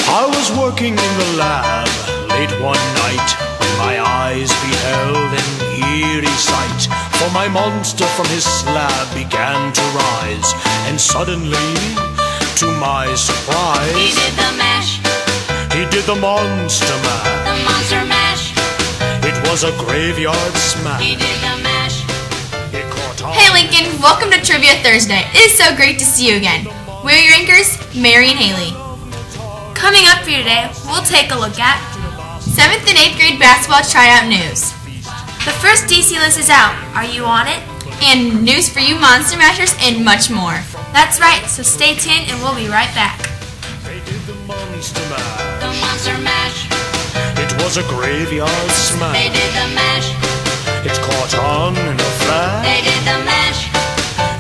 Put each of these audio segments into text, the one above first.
I was working in the lab late one night when my eyes beheld an eerie sight. For my monster from his slab began to rise, and suddenly, to my surprise, he did the mash. He did the monster mash. The monster mash. It was a graveyard smash. He did the mash. It caught on. Hey Lincoln, welcome to Trivia Thursday. It is so great to see you again. We're your anchors, Mary and Haley. Coming up for you today, we'll take a look at 7th and 8th grade basketball tryout news. the first DC list is out. Are you on it? And news for you Monster Mashers and much more. That's right, so stay tuned and we'll be right back. They did the monster mash. The monster mash. It was a graveyard They smash. did the mash. It caught on in a flash. They did the mash.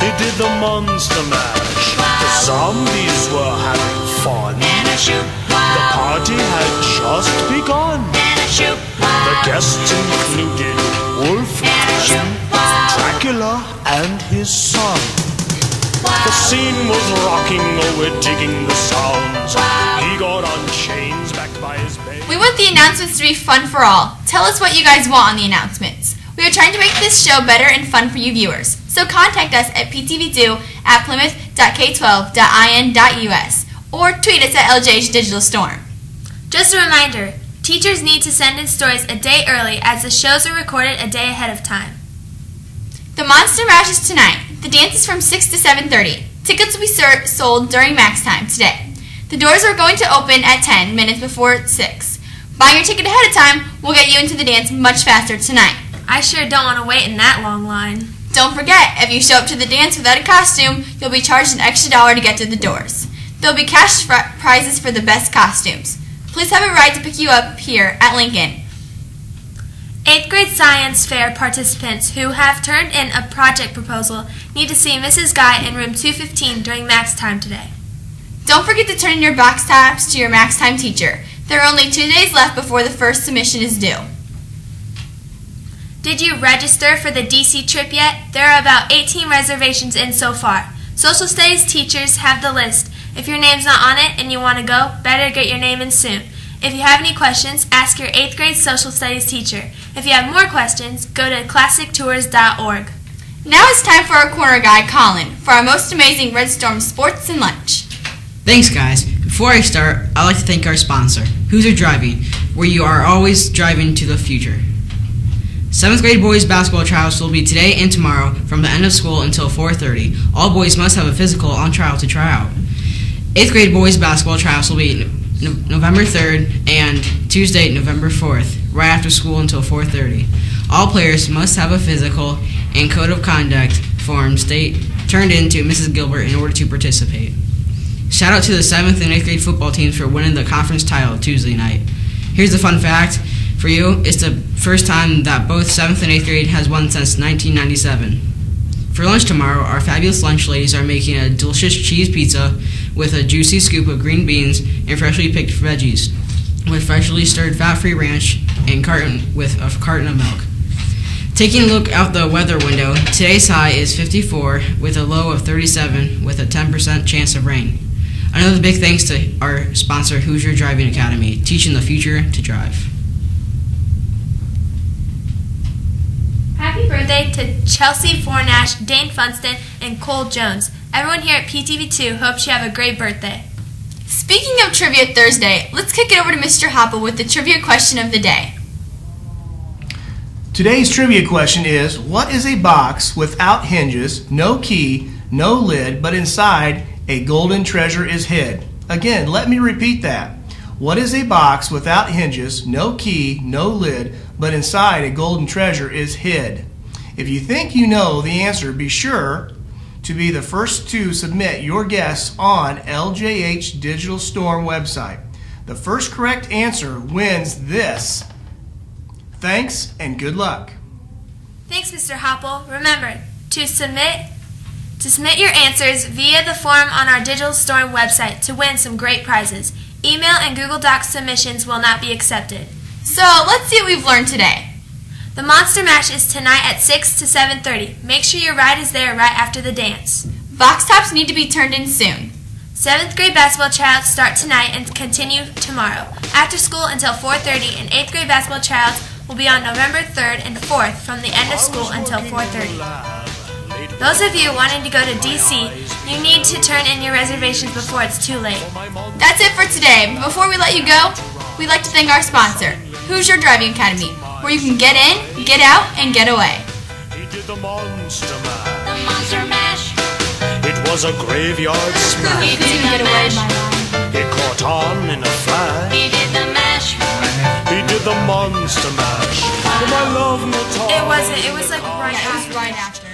He did the monster mash. The zombies were having fun. And a shoot. The party had just begun. And a shoot. The guests included Wolfman, Dracula, and his son. The scene was rocking, oh, we're digging the sounds. He got on chains backed by his baby. We want the announcements to be fun for all. Tell us what you guys want on the announcements. We are trying to make this show better and fun for you viewers. So contact us at ptv2@plymouth.k12.in.us or tweet us at LJH Digital Storm. Just a reminder, teachers need to send in stories a day early as the shows are recorded a day ahead of time. The Monster Mash is tonight. The dance is from 6 to 7:30. Tickets will be sold during max time today. The doors are going to open at 10 minutes before 6. Buying your ticket ahead of time will get you into the dance much faster tonight. I sure don't want to wait in that long line. Don't forget, if you show up to the dance without a costume, you'll be charged an extra $1 to get to the doors. There will be cash prizes for the best costumes. Please have a ride to pick you up here at Lincoln. 8th grade science fair participants who have turned in a project proposal need to see Mrs. Guy in room 215 during max time today. Don't forget to turn in your box tops to your max time teacher. There are only 2 days left before the first submission is due. Did you register for the DC trip yet? There are about 18 reservations in so far. Social studies teachers have the list. If your name's not on it and you want to go, better get your name in soon. If you have any questions, ask your 8th grade social studies teacher. If you have more questions, go to classictours.org. Now it's time for our corner guy, Colin, for our most amazing Red Storm sports and lunch. Thanks, guys. Before I start, I'd like to thank our sponsor, Hoosier Driving, where you are always driving to the future. 7th grade boys basketball tryouts will be today and tomorrow from the end of school until 4:30. All boys must have a physical on trial to try out. 8th grade boys basketball tryouts will be November 3rd and Tuesday, November 4th, right after school until 4:30. All players must have a physical and code of conduct form turned in to Mrs. Gilbert in order to participate. Shout out to the 7th and 8th grade football teams for winning the conference title Tuesday night. Here's a fun fact for you. It's the first time that both 7th and 8th grade has won since 1997. For lunch tomorrow, our fabulous lunch ladies are making a delicious cheese pizza with a juicy scoop of green beans and freshly picked veggies, with freshly stirred fat-free ranch and with a carton of milk. Taking a look out the weather window, today's high is 54 with a low of 37 with a 10% chance of rain. Another big thanks to our sponsor, Hoosier Driving Academy, teaching the future to drive. Happy birthday to Chelsea Fornash, Dane Funston, and Cole Jones. Everyone here at PTV2 hopes you have a great birthday. Speaking of Trivia Thursday, let's kick it over to Mr. Hopple with the trivia question of the day. Today's trivia question is, what is a box without hinges, no key, no lid, but inside a golden treasure is hid? Again, let me repeat that. What is a box without hinges, no key, no lid, but inside a golden treasure is hid? If you think you know the answer, be sure to be the first to submit your guess on LJH Digital Storm website. The first correct answer wins this. Thanks and good luck. Thanks, Mr. Hopple. Remember to submit your answers via the form on our Digital Storm website to win some great prizes. Email and Google Docs submissions will not be accepted. So let's see what we've learned today. The Monster Mash is tonight at 6 to 7:30. Make sure your ride is there right after the dance. Box tops need to be turned in soon. 7th grade basketball tryouts start tonight and continue tomorrow. After school until 4:30, and 8th grade basketball tryouts will be on November 3rd and 4th from the end of school until 4:30. Those of you wanting to go to DC, you need to turn in your reservations before it's too late. That's it for today. But before we let you go, we'd like to thank our sponsor, Hoosier Driving Academy, where you can get in, get out, and get away. He did the Monster Mash. The Monster Mash. It was a graveyard smash. He did the mash. It caught on in a flash. He did the mash. He did the Monster Mash. For my love, Natasha. It wasn't. It was like right It was after. right after.